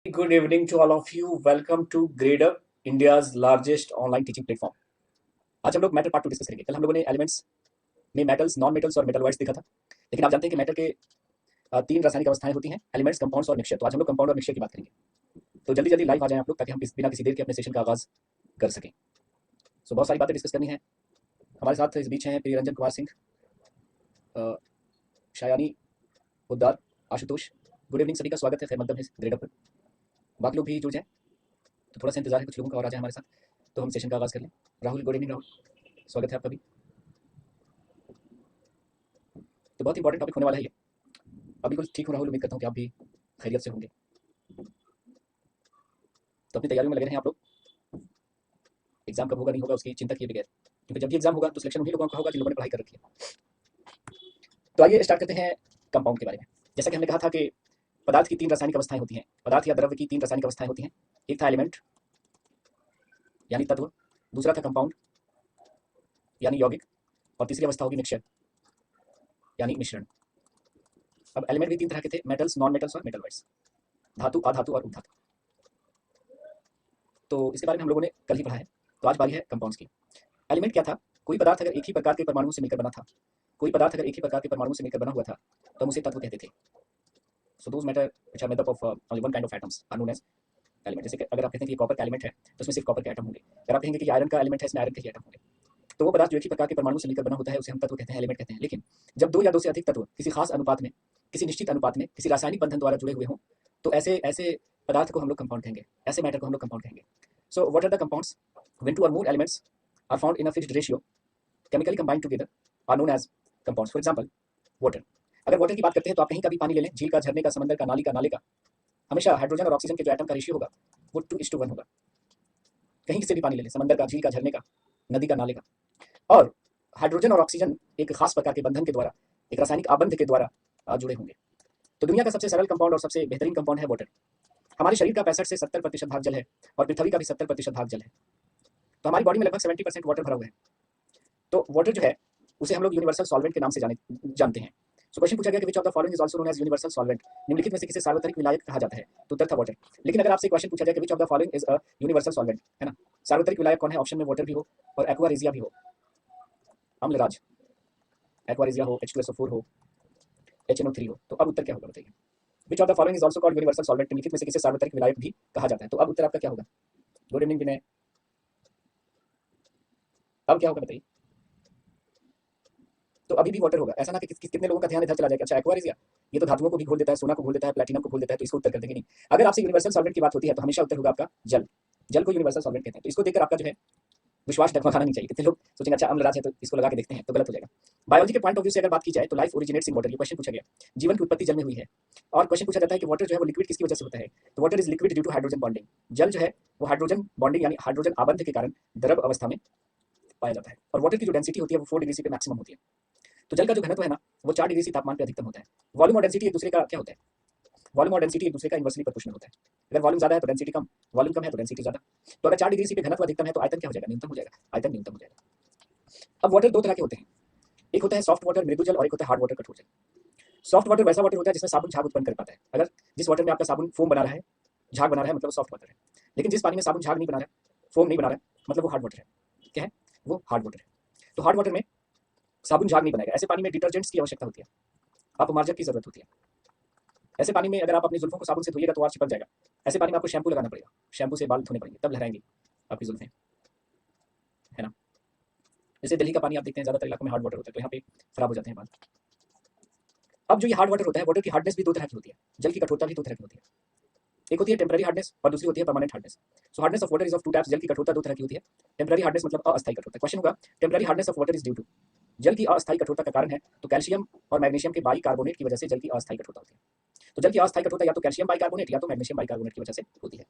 Good evening to all of you. Welcome to GradeUp, India's largest online teaching platform. आज हम लोग matter part 2 discuss करेंगे। कल हम लोगों ने एलिमेंट्स में मेटल्स, नॉन मेटल्स और मेटल वर्ड्स देखा था। लेकिन आप जानते हैं कि मैटर के तीन रासायनिक अवस्थाएं होती हैं: एलिमेंट्स, कंपाउंड्स और मिक्सचर। तो आज हम लोग कंपाउंड और मिक्सचर की बात करेंगे। तो जल्दी जल्दी लाइव आ जाएं आप लोग, ताकि हम बिना किसी देर के अपने सेशन का आगाज कर सकें। सो बहुत सारी बातें डिस्कस करनी है। हमारे साथ इस बीच हैं प्रियरंजन कुमार सिंह, शायानी उद्दार, आशुतोष। गुड इवनिंग, सभी का स्वागत है खैर मकदम है ग्रेडअप पर। बाकी लोग भी जुड़ जाएं, तो थोड़ा सा इंतजार है, कुछ लोगों का और आ जाए हमारे साथ, तो हम सेशन का आगाज कर लें। राहुल, गुड इवनिंग राहुल, स्वागत है आपका भी। तो बहुत इंपॉर्टेंट टॉपिक होने वाला है ये। अभी कुछ ठीक हो राहुल, उम्मीद करता हूँ कि आप भी खैरियत से होंगे। तो अपनी तैयारियों में लगे रहें आप लोग। एग्जाम कब होगा नहीं होगा उसकी चिंता किए बगैर, क्योंकि जब भी एग्जाम होगा तो सिलेक्शन उन्हीं लोगों का होगा जिन लोगों ने पढ़ाई कर रखी है। तो आइए स्टार्ट करते हैं कंपाउंड के बारे में। जैसा कि हमने कहा था कि पदार्थ की तीन रासायनिक अवस्थाएं होती हैं, पदार्थ या द्रव्य की तीन रासायनिक अवस्थाएं होती हैं। एक था एलिमेंट यानी तत्व, दूसरा था कंपाउंड यानी यौगिक, और तीसरी अवस्था होगी मिक्सचर यानी मिश्रण। अब एलिमेंट भी तीन तरह के थे: मेटल्स, नॉन मेटल्स और मेटल वर्ड्स, धातु, अधातु और उपधातु। तो इसके बारे में हम लोगों ने कल ही पढ़ा है। तो आज बारी है कंपाउंड्स की। एलिमेंट क्या था? कोई पदार्थ अगर एक ही प्रकार के परमाणुओं से मिलकर बना था, कोई पदार्थ अगर एक ही प्रकार के परमाणुओं से मिलकर बना हुआ था, तो हम उसे तत्व कहते थे। So those matter which are made up of only one kind of atoms are known as element. जैसे कि अगर आप कहते हैं कि ये कॉपर का एलिमेंट है, तो इसमें सिर्फ कॉपर के एटम होंगे। अगर आप कहेंगे कि ये आयरन का एलिमेंट है, इसमें आयरन के ही एटम होंगे। तो वो पदार्थ जो एक ही प्रकार के परमाणु से मिलकर बना होता है, उसे हम तत्व कहते हैं, एलिमेंट कहते हैं। लेकिन जब दो या दो से अधिक तत्व किसी खास अनुपात में, किसी निश्चित अनुपात में, किसी रासायनिक बंधन द्वारा जुड़े हुए हों, तो ऐसे ऐसे पदार्थ को हम लोग कंपाउंड कहेंगे, ऐसे मैटर को हम लोग कंपाउंड कहेंगे। So what are the compounds? When two और more elements are found in a fixed ratio, chemically combined together, are known as compounds. For example, water. अगर वाटर की बात करते हैं तो आप कहीं का भी पानी ले लें, झील का, झरने का, समंदर का, नाली का, नाले का, हमेशा हाइड्रोजन और ऑक्सीजन के जो एटम का रेशियो होगा वो 2:1 होगा। कहीं से भी पानी ले लें, समंदर का, झील का, झरने का, नदी का, नाले का। और हाइड्रोजन और ऑक्सीजन एक खास प्रकार के बंधन के द्वारा, एक रासायनिक आबंध के द्वारा जुड़े होंगे। तो दुनिया का सबसे सरल कंपाउंड और सबसे बेहतरीन कंपाउंड है वाटर। हमारे शरीर का 65 से 70% भाग जल है, और पृथ्वी का भी 70% भाग जल है। तो हमारी बॉडी में लगभग 70% वाटर भरा हुआ है। तो वाटर जो है उसे हम लोग यूनिवर्सल सॉल्वेंट के नाम से जानते हैं। सो क्वेश्चन पूछा गया कि which of the following is also known as universal solvent. निम्नलिखित में से किसे सार्वत्रिक विलायक कहा जाता है? तो उत्तर था वाटर। लेकिन अगर आपसे क्वेश्चन पूछा जाए कि which of the following is a universal solvent, है ना, सार्वत्रिक विलायक कौन है? ऑप्शन में वाटर भी हो और एक्वा रेजिया भी हो, अम्लराज, एक्वा रेजिया हो, H2SO4 हो, HNO3 हो, तो अब उत्तर क्या होगा बताइए? विच of the following is also called universal solvent. निम्नलिखित में से किसे सार्वत्रिक विलायक भी कहा जाता है? तो अब उत्तर आपका क्या होगा? गुड इवनिंग विनय, अब क्या होगा बताइए? तो अभी भी वाटर होगा। ऐसा ना कि कितने लोगों का ध्यान इधर चला जाएगा, अच्छा एक्वा रेजिया ये तो धातुओं को भी घोल देता है, सोना को घोल देता है, प्लैटिनम को घोल देता है, तो इसको उत्तर कर देंगे नहीं। अगर आपसे यूनिवर्सल सॉल्वेंट की बात होती है तो हमेशा उत्तर होगा आपका जल। जल को यूनिवर्सल सॉल्वेंट कहते हैं। तो इसको देखकर आपका जो है विश्वास डगमगाना नहीं चाहिए। कितने लोग सोचेंगे अच्छा अम्लराज है तो इसको लगा के देखते हैं, तो गलत हो जाएगा। बायोलॉजी के पॉइंट ऑफ व्यू से अगर बात की जाए तो लाइफ ओरिजिनेट्स इन वाटर, ये क्वेश्चन पूछा गया। जीवन की उत्पत्ति जल में हुई है। और क्वेश्चन पूछा जाता है कि वाटर जो है वो लिक्विड किसकी वजह से होता है? तो water is liquid due to hydrogen bonding. जल जो है वो हाइड्रोजन बॉन्डिंग यानी हाइड्रोजन आबंध के कारण द्रव अवस्था में पाया जाता है। और वाटर की जो डेंसिटी होती है वो 4 डिग्री सी पे मैक्सिमम होती है। तो जल का जो घनत्व है ना, वो 4 डिग्री सी तापमान पे अधिकतम होता है। वॉल्यूम और डेंसिटी एक दूसरे का क्या होता है? वॉल्यूम और डेंसिटी एक दूसरे का इन्वर्सली प्रोपोर्शनल होता है। अगर वॉल्यूम ज्यादा है तो डेंसिटी कम, वॉल्यूम कम है तो डेंसिटी ज्यादा। तो अगर 4 डिग्री सी पे घनत्व अधिकतम है तो आयतन क्या हो जाएगा? न्यूनतम हो जाएगा, आयतन न्यूनतम हो जाएगा। अब वाटर दो तरह के होते हैं, एक होता है सॉफ्ट वाटर, मृदु जल, और एक होता है हार्ड वाटर, कठोर जल। सॉफ्ट वाटर वैसा वाटर होता है जिसमें साबुन झाग उत्पन्न कर पाता है। अगर जिस वाटर में आपका साबुन फोम बना रहा है, झाग बना रहा है, मतलब वो सॉफ्ट वाटर है। लेकिन जिस पानी में साबुन झाग नहीं बना रहा है, फोम नहीं बना रहा है, मतलब वो हार्ड वाटर है। क्या है? वो हार्ड वाटर है। तो हार्ड वाटर में साबुन झाग नहीं बनाएगा। ऐसे पानी में डिटर्जेंट्स की आवश्यकता होती है, अपमार्जक की जरूरत होती है। ऐसे पानी में अगर आप अपनी जुल्फों को साबुन से धोइएगा तो और चिपक जाएगा। ऐसे पानी में आपको शैम्पू लगाना पड़ेगा, शैम्पू से बाल धोने पड़ेंगे, तब लहराएंगी आपकी जुल्फें, है ना। जैसे दिल्ली का पानी आप देखते हैं ज्यादातर इलाकों में हार्ड वाटर होता है, तो यहाँ पे खराब हो जाते हैं बाल। अब जो ये हार्ड वाटर होता है, वाटर की हार्डनेस भी दो तरह की होती है, जल की कठोरता भी दो तरह की होती है। एक होती है टेम्पररी हार्डनेस और दूसरी होती है permanent hardness. So hardness of water is of two types. जल की कठोरता दो तरह की होती है। टेम्पररी हार्डनेस मतलब अस्थायी कठोरता। क्वेश्चन होगा temporary hardness of water is due to, जल की अस्थायी कठोरता का कारण है तो कैल्शियम और मैग्नीशियम के बाई कार्बोनेट की वजह से जल की अस्थायी कठोरता होती है। तो जल की अस्थायी कठोरता या तो कैल्शियम बाई कार्बोनेट या तो मैग्नीशियम बाई कार्बोनेट की वजह से होती है।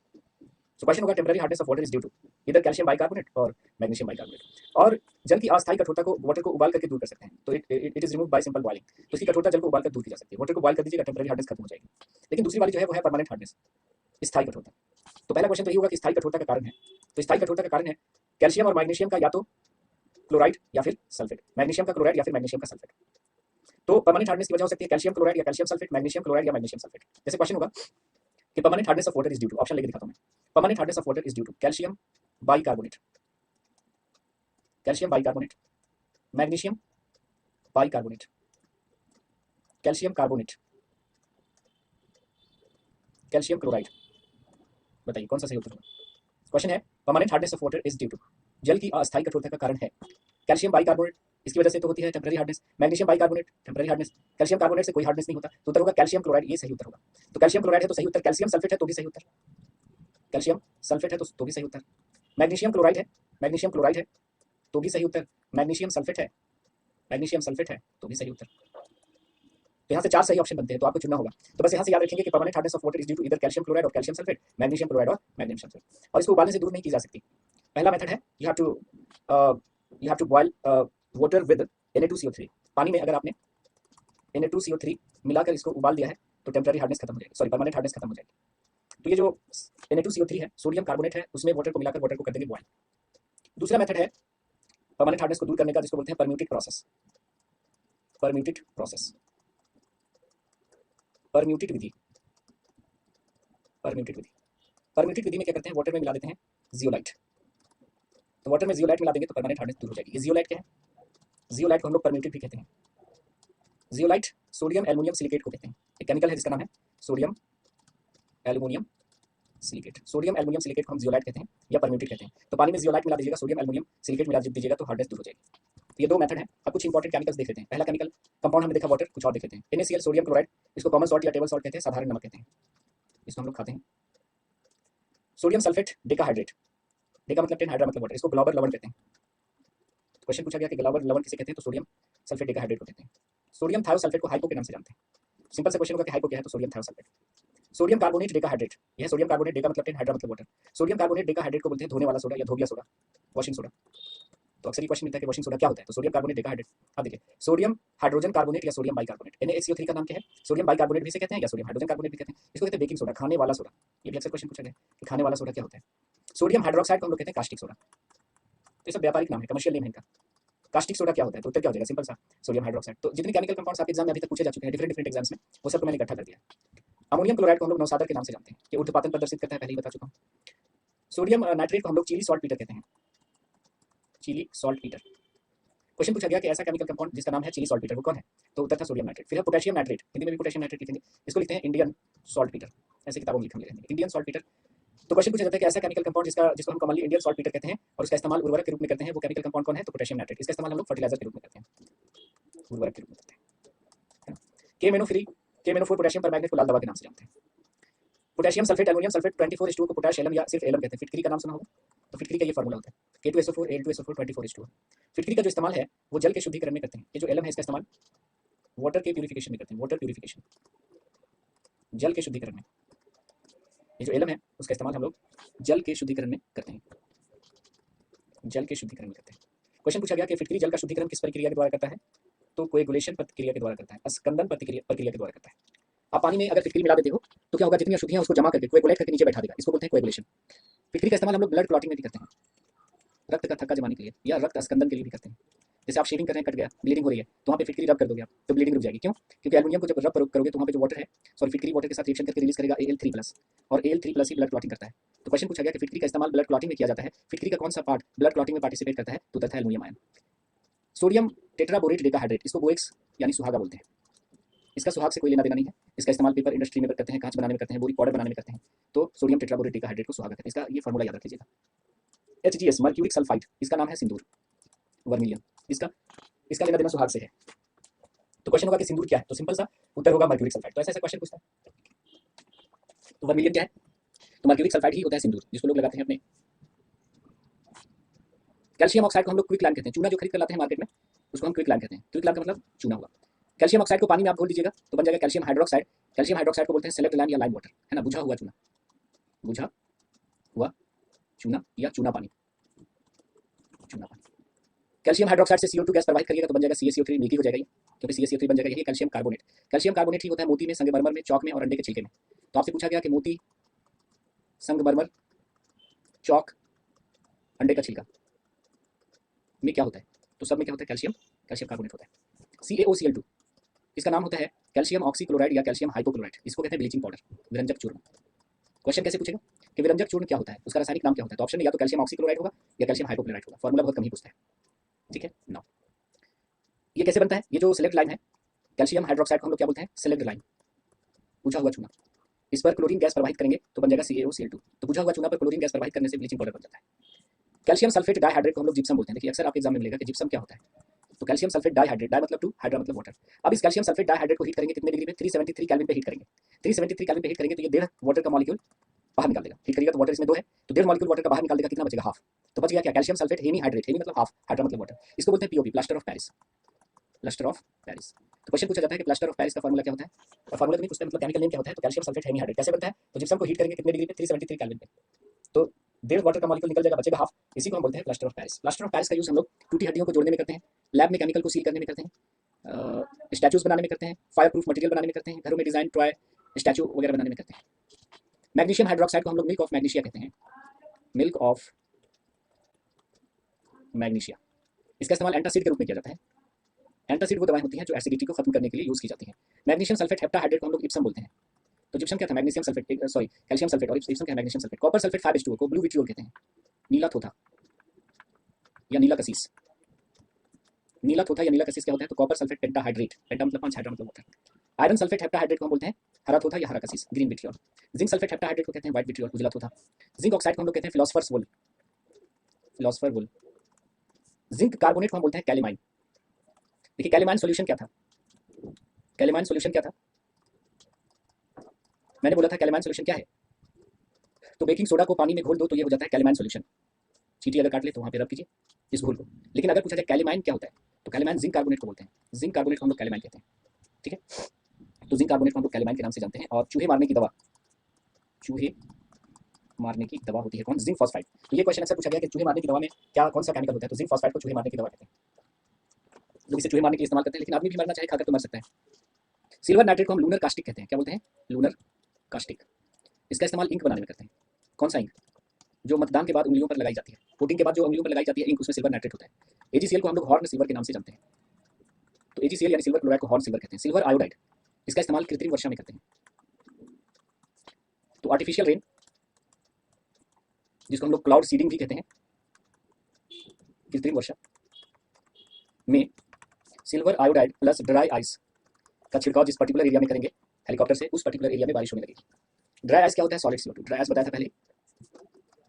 सो क्वेश्चन होगा temporary hardness of water is due to इधर कैल्शियम बाइकार्बोनेट और मैग्नीशियम बाइकार्बोनेट। और जल की अस्थायी कठोरता को वाटर को उबाल करके दूर कर सकते हैं, तो it is remove by simple boiling. तो इसकी कठोरता जल को उबाल कर दूर की जा सकती है। वाटर को बॉइल कर दीजिएगा, टेम्पररी हार्डनेस खत्म हो जाएगी। लेकिन दूसरी वाली जो है वो है परमानेंट हार्डनेस, स्थायी कठोरता। तो पहला क्वेश्चन तो ये होगा कि स्थायी कठोरता का कारण है। तो स्थायी कठोरता का कारण है कैल्शियम और मैग्नीशियम का या तो क्लोराइड या फिर सल्फेट, मैग्नीशियम का क्लोराइड या फिर मैग्नीशियम का सल्फेट। तो परमानेंट हार्डनेस की वजह हो सकती है कैल्शियम क्लोराइड या कैल्शियम सल्फेट, मैग्नीशियम क्लोराइड या मैग्नीशियम सल्फेट। जैसे क्वेश्चन होगा कि permanent hardness of water is due to, option लेके दिखाता हूं मैं, permanent hardness of water is due to calcium bicarbonate, calcium bicarbonate, magnesium bicarbonate, calcium carbonate, calcium chloride. बताइए कौन सा सही उत्तर होगा। क्वेश्चन है permanent hardness of water is due to, जल की अस्थायी कठोरता का कारण है कैल्शियम बाइकार्बोनेट, इसकी वजह से तो होती है temporary hardness, magnesium bicarbonate temporary hardness, calcium carbonate से कोई हार्डनेस नहीं होता, तो उत्तर होगा कैल्शियम क्लोराइड, ये सही उत्तर होगा। तो कैल्शियम क्लोराइड है तो सही उत्तर, कैल्शियम सल्फेट है तो भी सही उत्तर, कैल्शियम सल्फेट है तो भी सही उत्तर, मैग्नीशियम क्लोराइड है, मैग्नीशियम क्लोराइड है तो भी सही उत्तर, मैग्नीशियम सल्फेट है, मैग्नीशियम सल्फेट है तो भी सही उत्तर। तो यहाँ से 4 सही ऑप्शन बनते हैं, तो आपको चुनना होगा। तो बस यहाँ से याद रखेंगे कि permanent hardness of water is due to इधर कैल्शियम क्लोराइड और कैल्शियम सल्फेट, मैग्नीशियम क्लोराइड और मैग्नीशियम सल्फेट, और इसको उबालने से दूर नहीं की जा सकती। पहला मेथड है you have to boil water with Na2CO3, पानी में अगर आपने Na2CO3 मिलाकर इसको उबाल दिया है तो टेम्पररी हार्डनेस खत्म हो जाएगी, सॉरी परमानेंट हार्डनेस खत्म हो जाएगी। तो ये जो Na2CO3 है सोडियम कार्बोनेट है, उसमें वाटर को मिलाकर वाटर को कर देंगे बॉयल। दूसरा मेथड है परमानेंट हार्डनेस को दूर करने का, जिसको बोलते हैं permuted process, permuted process, permuted विधि, परम्यूटेड विधि, परम्यूटेड विधि में क्या करते हैं, वाटर में मिला देते हैं जियोलाइट, तो वाटर में जियोलाइट मिला देंगे तो परमानेंट हार्डनेस दूर हो जाएगी। ये जियोलाइट क्या है, जियोलाइट को हम लोग परम्यूटेड भी कहते हैं। जियोलाइट सोडियम एल्युमिनियम सिलिकेट को कहते हैं, एक केमिकल है जिसका नाम है sodium aluminium silicate, sodium aluminium silicate को हम जियोलाइट कहते हैं या परम्यूटेड कहते हैं। तो पानी में जियोलाइट मिला दीजिएगा, सोडियम एल्युमिनियम सिलिकेट मिला दीजिएगा तो हार्डनेस दूर हो जाएगी। तो ये 2 मेथड है। अब कुछ इंपॉर्टेंट केमिकल्स देख लेते हैं। पहला केमिकल कंपाउंड हमने देखा वाटर, कुछ और देख लेते हैं। NaCl सोडियम क्लोराइड, इसको कॉमन सॉल्ट या टेबल सॉल्ट कहते हैं, साधारण नमक कहते हैं, इसको हम लोग खाते हैं। सोडियम सल्फेट डेकाहाइड्रेट, डेका मतलब 10, हाइड्रा मतलब वाटर, इसको ग्लोबल लवण कहते हैं। क्वेश्चन पूछा गया कि ग्लोबल लवण किसे कहते हैं, तो सोडियम सल्फेट डेकाहाइड्रेट को कहते हैं। सोडियम थायोसल्फेट को हाइपो के नाम से जानते हैं। सिंपल सा क्वेश्चन होगा कि हाइपो क्या है, तो sodium thiosulphate. Sodium carbonate decahydrate, यह सोडियम कार्बोनेट, डेका मतलब 10, हाइड्रा मतलब वाटर, सोडियम कार्बोनेट डेकाहाइड्रेट को बोलते हैं धोने वाला सोडा या धोबिया सोडा, वॉशिंग सोडा। तो अक्सर ये क्वेश्चन मिलता है कि वॉशिंग सोडा क्या होता है, तो सोडियम कार्बोनेट डेकाहाइड्रेट। अब देखिए सोडियम हाइड्रोजन कार्बोनेट या सोडियम बाइकार्बोनेट, NaHCO3 का नाम क्या है, सोडियम बाइकार्बोनेट भी इसे कहते हैं या सोडियम हाइड्रोजन कार्बोनेट भी कहते हैं। इसको कहते हैं बेकिंग सोडा, खाने वाला सोडा। ये भी अक्सर क्वेश्चन पूछा गया कि खाने वाला सोडा क्या होता है। सोडियम हाइड्रोक्साइड को हम लोग कहते हैं कास्टिक सोडा। तो ये सब व्यापारिक नाम है, कमर्शियल नेम है इनका। कास्टिक सोडा क्या होता है, तो उत्तर क्या हो जाएगा, सिंपल सा सोडियम हाइड्रोक्साइड। तो जितने केमिकल कंपाउंड्स आपके एग्जाम में अभी तक पूछे जा चुके हैं डिफरेंट एग्जाम्स में, वो सब को मैंने इकट्ठा कर दिया। अमोनियम क्लोराइड को हम लोग नौसादर के नाम से जानते हैं कि ऊर्ध्वपातन प्रदर्शित करता है, पहले ही बता चुका हूँ। सोडियम नाइट्रेट को हम लोग चिली सॉल्ट पीटर कहते हैं, चिली सॉल्ट पीटर। क्वेश्चन पूछा गया कि ऐसा केमिकल कंपाउंड जिसका नाम है चिली सॉल्ट पीटर, वो कौन है, तो उत्तर था सोडियम नाइट्रेट। फिर है पोटेशियम नाइट्रेट, हिंदी में भी पोटेशियम नाइट्रेट लिखेंगे, इसको लिखते हैं इंडियन सॉल्ट पीटर, ऐसे किताबों में लिखा मिलेंगे इंडियन सॉल्ट पीटर। तो क्वेश्चन पूछा जाता है कि ऐसा केमिकल कंपाउंड जिसको हम कॉमनली इंडियन सॉल्ट पीटर कहते हैं और उसका इस्तेमाल उर्वरक के रूप में करते हैं, वो केमिकल कंपाउंड कौन है, तो पोटेशियम नाइट्रेट। इसका इस्तेमाल हम लोग फर्टिलाइजर के रूप में करते हैं, उर्वरक के रूप में करते हैं। के-मेनो4 पोटेशियम परमैंगनेट को लाल दवा के नाम से जानते हैं। Potassium sulphate aluminium sulphate 24H2 को पोटेश एलम या सिर्फ एलम कहते हैं। फिटकरी का नाम सुना होगा, तो फिटकरी का ये फार्मूला होता है K2SO4 Al2SO4 24H2। फिटकरी का जो इस्तेमाल है वो जल के शुद्धिकरण में करते हैं। ये जो एलम है इसका इस्तेमाल वाटर के प्यूरिफिकेशन में करते हैं, वाटर प्यूरिफिकेशन, जल के शुद्धिकरण में। ये जो एलम है उसका इस्तेमाल हम लोग जल के शुद्धिकरण में करते हैं, जल के शुद्धिकरण में करते हैं। क्वेश्चन पूछा गया कि फिटकरी जल का शुद्धिकरण किस प्रक्रिया के द्वारा करता है, तो कोएगुलेशन प्रक्रिया के द्वारा करता है, अस्कंदन प्रक्रिया के द्वारा करता है। आप पानी में अगर फिटकरी मिला देते हो तो क्या होगा, जितनी अशुद्धियां उसको जमा करके कोएगुलेट करके नीचे बैठा देगा, इसको बोलते हैं कोएगुलेशन। फिटकरी का इस्तेमाल हम लोग ब्लड क्लॉटिंग में भी करते हैं, रक्त का थक्का जमाने के लिए या रक्त अस्कंदन के लिए भी करते हैं। जैसे आप शेविंग कर रहे हैं, कट गया, ब्लीडिंग हो रही है, तो वहाँ पे फिटकरी रब कर दोगे आप, तो ब्लीडिंग रुक जाएगी। क्यों, क्योंकि एल्युमिनियम को जब रब करोगे तो वहाँ पे जो वाटर है, सॉरी फिटकरी वाटर के साथ रिएक्शन करके रिलीज करेगा Al3+, और Al3+ ही ब्लड क्लॉटिंग करता है। तो क्वेश्चन पूछा गया कि फिटकरी का इस्तेमाल ब्लड क्लॉटिंग में किया जाता है, फिटकरी का कौन सा पार्ट ब्लड क्लॉटिंग में पार्टिसिपेट करता है, तो उत्तर है aluminium ion. Sodium tetraborate decahydrate, इसको बोएक्स यानी सुहागा बोलते हैं। इसका सुहाग से कोई लेना देना नहीं है, इसका इस्तेमाल पेपर इंडस्ट्री में करते हैं, कांच बनाने में करते हैं, बोरी पाउडर बनाने में करते हैं। तो सोडियम टेट्राबोरेट डेकाहाइड्रेट को सुहागा कहते हैं, इसका ये फार्मूला याद रख लीजिएगा। HGS मर्क्यूरिक सल्फाइड, इसका नाम है सिंदूर, वर्मिलियम, इसका लेना देना सुहाग से है। तो क्वेश्चन होगा कि सिंदूर क्या है, तो सिंपल सा उत्तर होगा मर्क्यूरिक सल्फाइड। तो ऐसा क्वेश्चन पूछता है, तो वर्मिलियम क्या है, तो मर्क्यूरिक सल्फाइड ही होता है सिंदूर, जिसको लोग लगाते हैं अपने। कैल्शियम ऑक्साइड को हम लोग क्विक लैम कहते हैं, चूना जो खरीद कर लाते हैं मार्केट में उसको हम क्विक लैम कहते हैं। क्विक लैम का मतलब चूना हुआ। कैल्शियम ऑक्साइड को पानी में आप घोल दीजिएगा तो बन जाएगा कैल्शियम हाइड्रोक्साइड। कैल्शियम हाइड्रोक्साइड को बोलते हैं सेलेक्ट लैम या लाइम वाटर, है ना, बुझा हुआ चूना, बुझा हुआ चूना या चूना पानी, चूना पानी। कैल्शियम हाइड्रोक्साइड से CO2 गैस प्रवाहित करिएगा तो बन जाएगा CaCO3, मिल्की हो जाएगा ये, क्योंकि CaCO3 बन जाएगा, यही कैल्शियम कार्बोनेट। कैल्शियम कार्बोनेट ही होता है मोती में, संगमरमर में, चौक में और अंडे के छिलके में। तो आपसे पूछा गया कि मोती, संगमरमर, चौक, अंडे का छिलका में क्या होता है, तो सब में क्या होता है, कैल्शियम कार्बोनेट होता है। CaOCl2, इसका नाम होता है कैल्शियम ऑक्सीक्लोराइड या कैल्शियम हाइपोक्लोराइड, इसको कहते हैं ब्लीचिंग पाउडर, विरंजक चूर्ण। क्वेश्चन कैसे पूछेगा कि विरंजक चूर्ण क्या होता है, उसका रासायनिक नाम क्या होता है, तो ऑप्शन में या तो कैल्शियम ऑक्सीक्लोराइड होगा या कैल्शियम हाइपोक्लोराइड होगा, फॉर्मूला बहुत कम ही पूछता है। ठीक है ना। ये कैसे बनता है, ये जो सेलेक्ट लाइन है कैल्शियम हाइड्रोक्साइड को हम लोग क्या बोलते हैं, सेलेक्ट लाइन, बुझा हुआ चूना। इस पर क्लोरीन गैस प्रवाहित करेंगे तो बन जाएगा CaOCl2। तो बुझा हुआ चूना पर क्लोरीन गैस प्रवाहित करने से ब्लीचिंग पाउडर बन जाता है। कैल्शियम सल्फेट डाइहाइड्रेट को हम लोग जिप्सम बोलते हैं। देखिए अक्सर आपके एग्जाम में मिलेगा कि जिप्सम क्या होता है, तो कैल्शियम सल्फेट डाइहाइड्रेट, डाई मतलब 2, हाइड्रा मतलब वाटर। अब इस कैल्शियम सल्फेट डाइहाइड्रेट को हीट करेंगे कितने डिग्री पे, 373 केल्विन पे हीट करेंगे। 373 केल्विन पे हीट करेंगे तो ये 1.5 वाटर का मॉलिक्यूल बाहर निकाल देगा। हीट करिएगा तो वाटर इसमें 2 है, तो 1.5 मॉलिक्यूल वाटर का बाहर निकाल देगा, कितना बचेगा, हाफ। तो बच गया क्या, calcium sulphate hemi hydrate, hemi मतलब हाफ, हाइड्रा मतलब वाटर। इसको बोलते हैं POP, plaster of Paris, plaster of Paris. तो क्वेश्चन पूछा जाता है कि प्लास्टर ऑफ पेरिस का फार्मूला क्या होता है, और फार्मूला तो नहीं पूछते, मतलब केमिकल नेम क्या होता है, तो कैल्शियम सल्फेट हेमी हाइड्रेट कैसे बनता है, तो जिप्सम को हीट करेंगे कितने डिग्री पे, 373 केल्विन पे, तो 1.5 वाटर का मॉलिक्यूल निकल जाएगा, बचेगा हाफ। इसी को हम बोलते हैं plaster of Paris. Plaster of Paris का यूज हम लोग टूटी हड्डियों को जोड़ने में करते हैं, लैब में केमिकल को सील करने में करते हैं, स्टैचूज बनाने में करते हैं, फायर प्रूफ मटेरियल बनाने में करते हैं, घरों में डिजाइन टॉय स्टैचू वगैरह बनाने में करते हैं। मैग्नीशियम हाइड्रोक्साइड को हम लोग मिल्क ऑफ मैग्नीशिया कहते हैं, मिल्क ऑफ मैग्नीशिया। इसका इस्तेमाल एंटासिड के रूप में किया जाता है। एंटासिड वो दवाएं होती हैं जो एसिडिटी को खत्म करने के लिए यूज की जाती हैं। मैग्नीशियम सल्फेट हेप्टाहाइड्रेट को हम लोग इप्सम बोलते हैं। तो जिप्सम क्या था, magnesium sulphate, sorry calcium sulphate, और इप्सम क्या है, magnesium sulphate. Copper sulphate 5H2O को ब्लू विट्रियोल कहते हैं, नीला थोथा या नीला कसीस। नीला थोथा या नीला कसीस क्या होता है, तो कॉपर सल्फेट पेंटाहाइड्रेट, पेंटा मतलब 5, हाइड्रा मतलब वाटर। आयरन सल्फेट हेप्टाहाइड्रेट को हम बोलते हैं हरा थोथा या हरा cassis, green vitriol. Zinc sulphate heptahydrate को कहते हैं व्हाइट विट्रियोल, उजला थोथा। जिंक ऑक्साइड को हम लोग कहते हैं फिलोसफर्स वुल, फिलोसफर वुल। जिंक कार्बोनेट को हम बोलते हैं कैलिमाइन। देखिए कैलिमाइन सॉल्यूशन क्या था, कैलिमाइन सॉल्यूशन क्या था, मैंने बोला था कैलिमाइन सॉल्यूशन क्या है, तो बेकिंग सोडा को पानी में घोल दो तो ये हो जाता है कैलिमाइन सॉल्यूशन। चीटी अगर काट ले तो वहाँ पे रब कीजिए इस घोल को। लेकिन अगर पूछा जाए कैलिमाइन क्या होता है, तो कैलिमाइन जिंक कार्बोनेट को बोलते हैं, जिंक कार्बोनेट को हम लोग कैलिमाइन कहते हैं। ठीक है, तो जिंक कार्बोनेट को हम लोग कैलिमाइन के नाम से जानते हैं। और चूहे मारने की दवा, चूहे मारने की दवा होती है कौन, जिंक फॉस्फाइड। तो ये क्वेश्चन अक्सर पूछा गया कि चूहे मारने की दवा में क्या कौन सा केमिकल होता है, तो जिंक फॉस्फाइड को चूहे मारने की दवा कहते हैं। लोग इसे चूहे मारने के लिए इस्तेमाल करते हैं, लेकिन आदमी भी मरना चाहे खाकर तो मर सकता है। सिल्वर नाइट्रेट को हम लूनर कास्टिक कहते हैं, क्या बोलते हैं, लूनर कास्टिक। इसका इस्तेमाल इंक बनाने में करते हैं। कौन सा इंक, जो मतदान के बाद उंगलियों पर लगाई जाती है, वोटिंग के बाद जो उंगलियों पर लगाई जाती है इंक, उसमें सिल्वर नाइट्रेट होता है। AgCl को हम लोग हॉर्न सिल्वर के नाम से जानते हैं, तो AgCl यानी सिल्वर क्लोराइड को हॉर्न सिल्वर कहते हैं। सिल्वर आयोडाइड, इसका इस्तेमाल कृत्रिम वर्षा में करते हैं। तो आर्टिफिशियल रेन, जिसको हम लोग क्लाउड सीडिंग भी कहते हैं, कृत्रिम वर्षा में silver iodide plus dry ice का छिड़काव जिस पर्टिकुलर एरिया में करेंगे हेलीकॉप्टर से, उस पर्टिकुलर एरिया में बारिश होने लगेगी। ड्राई आइस क्या होता है, सॉलिड CO2। ड्राई आइस बताया था पहले,